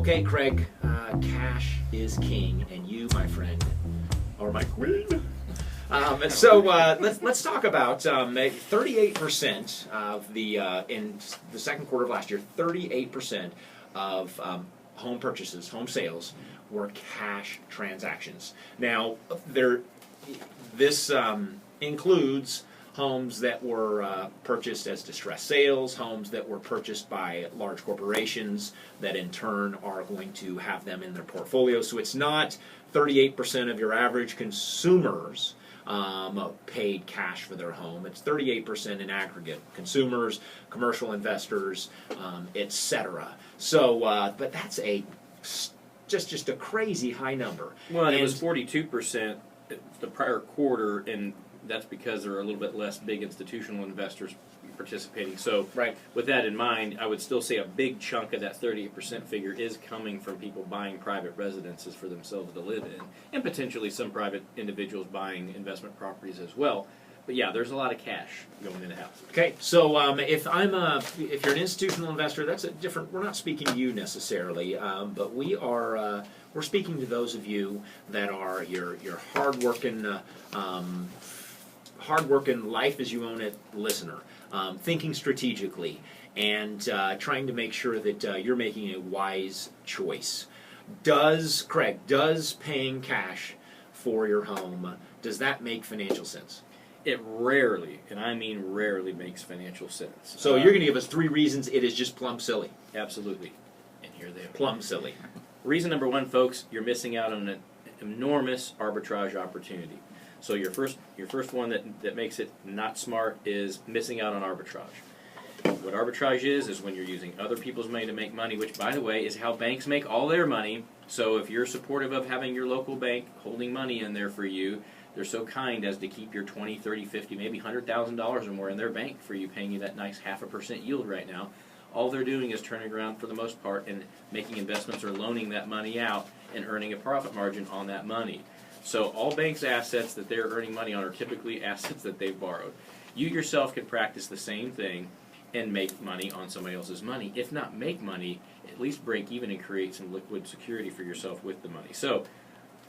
Okay, Craig, cash is king, and you, my friend, are my queen. Let's talk about 38% of the in the second quarter of last year. 38% of home purchases, home sales, were cash transactions. Now, this includes homes that were purchased as distressed sales, homes that were purchased by large corporations that in turn are going to have them in their portfolio. So it's not 38% of your average consumers paid cash for their home. It's 38% in aggregate. Consumers, commercial investors, etc. So, but that's just a crazy high number. Well, and it was 42% the prior quarter, and that's because there are a little bit less big institutional investors participating. So right. With that in mind, I would still say a big chunk of that 38% figure is coming from people buying private residences for themselves to live in, and potentially some private individuals buying investment properties as well. But yeah, there's a lot of cash going in the house. Okay, so if you're an institutional investor, that's a different. We're not speaking to you necessarily, but we're speaking to those of you that are your hardworking life as you own it listener, thinking strategically and trying to make sure that you're making a wise choice. Does paying cash for your home, does that make financial sense? It rarely, and I mean rarely, makes financial sense. So you're going to give us 3 reasons it is just plumb silly. Absolutely. And here they are. Plumb silly. Reason number 1, folks, you're missing out on an enormous arbitrage opportunity. So your first one that makes it not smart is missing out on arbitrage. What arbitrage is when you're using other people's money to make money, which, by the way, is how banks make all their money. So if you're supportive of having your local bank holding money in there for you, they're so kind as to keep your $20, $30, $50, maybe $100,000 or more in their bank for you, paying you that nice 0.5% yield right now. All they're doing is turning around for the most part and making investments or loaning that money out and earning a profit margin on that money. So all banks' assets that they're earning money on are typically assets that they've borrowed. You yourself can practice the same thing and make money on somebody else's money. If not make money, at least break even and create some liquid security for yourself with the money. So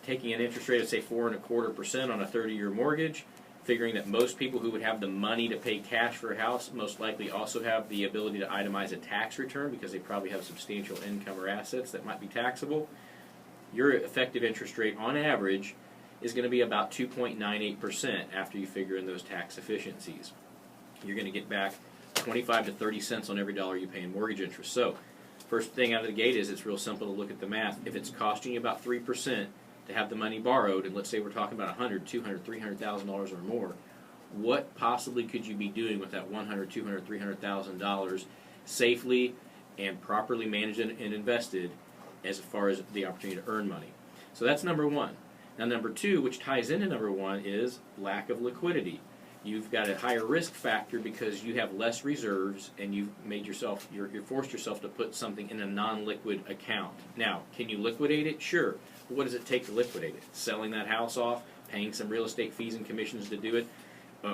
taking an interest rate of, say, 4.25% on a 30-year mortgage, figuring that most people who would have the money to pay cash for a house most likely also have the ability to itemize a tax return because they probably have substantial income or assets that might be taxable, your effective interest rate on average is going to be about 2.98% after you figure in those tax efficiencies. You're going to get back 25 to 30 cents on every dollar you pay in mortgage interest. So first thing out of the gate is it's real simple to look at the math. If it's costing you about 3% to have the money borrowed, and let's say we're talking about $100,000, $200,000, $300,000 or more, what possibly could you be doing with that $100,000, $200,000, $300,000 safely and properly managed and invested as far as the opportunity to earn money? So that's number 1. Now number 2, which ties into number 1, is lack of liquidity. You've got a higher risk factor because you have less reserves and you've you're forced yourself to put something in a non-liquid account. Now, can you liquidate it? Sure. But what does it take to liquidate it? Selling that house off, paying some real estate fees and commissions to do it,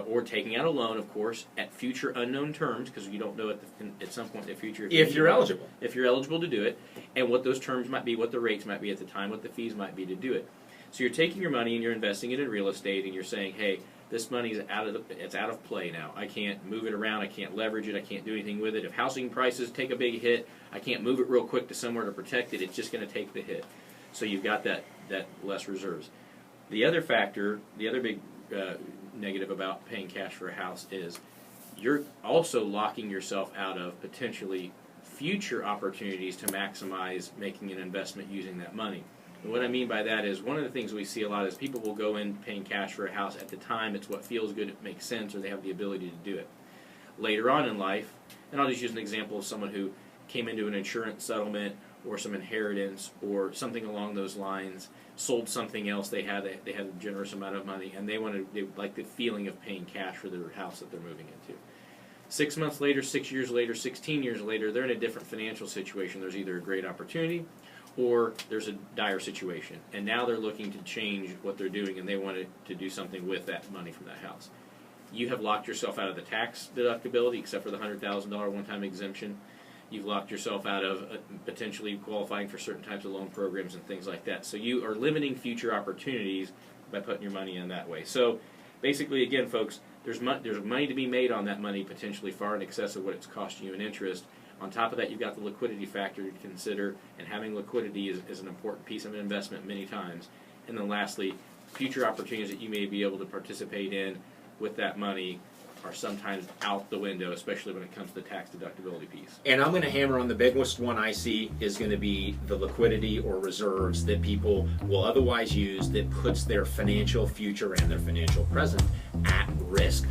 or taking out a loan, of course, at future unknown terms, because you don't know at some point in the future if you're eligible. If you're eligible to do it, and what those terms might be, what the rates might be at the time, what the fees might be to do it. So you're taking your money and you're investing it in real estate, and you're saying, hey, this money is out of play now. I can't move it around. I can't leverage it. I can't do anything with it. If housing prices take a big hit, I can't move it real quick to somewhere to protect it. It's just going to take the hit. So you've got that less reserves. The other factor, the other big negative about paying cash for a house is you're also locking yourself out of potentially future opportunities to maximize making an investment using that money. And what I mean by that is one of the things we see a lot is people will go in paying cash for a house at the time. It's what feels good, it makes sense, or they have the ability to do it. Later on in life, and I'll just use an example of someone who came into an insurance settlement or some inheritance or something along those lines, sold something else, they had a generous amount of money, and they like the feeling of paying cash for their house that they're moving into. 6 months later, 6 years later, 16 years later, they're in a different financial situation. There's either a great opportunity or there's a dire situation. And now they're looking to change what they're doing, and they wanted to do something with that money from that house. You have locked yourself out of the tax deductibility, except for the $100,000 one-time exemption. you've locked yourself out of potentially qualifying for certain types of loan programs and things like that. So you are limiting future opportunities by putting your money in that way. So basically, again, folks, there's money to be made on that money, potentially far in excess of what it's costing you in interest. On top of that, you've got the liquidity factor to consider, and having liquidity is an important piece of an investment many times. And then lastly, future opportunities that you may be able to participate in with that money are sometimes out the window, especially when it comes to the tax deductibility piece. And I'm going to hammer on the biggest one I see is going to be the liquidity or reserves that people will otherwise use that puts their financial future and their financial present at risk.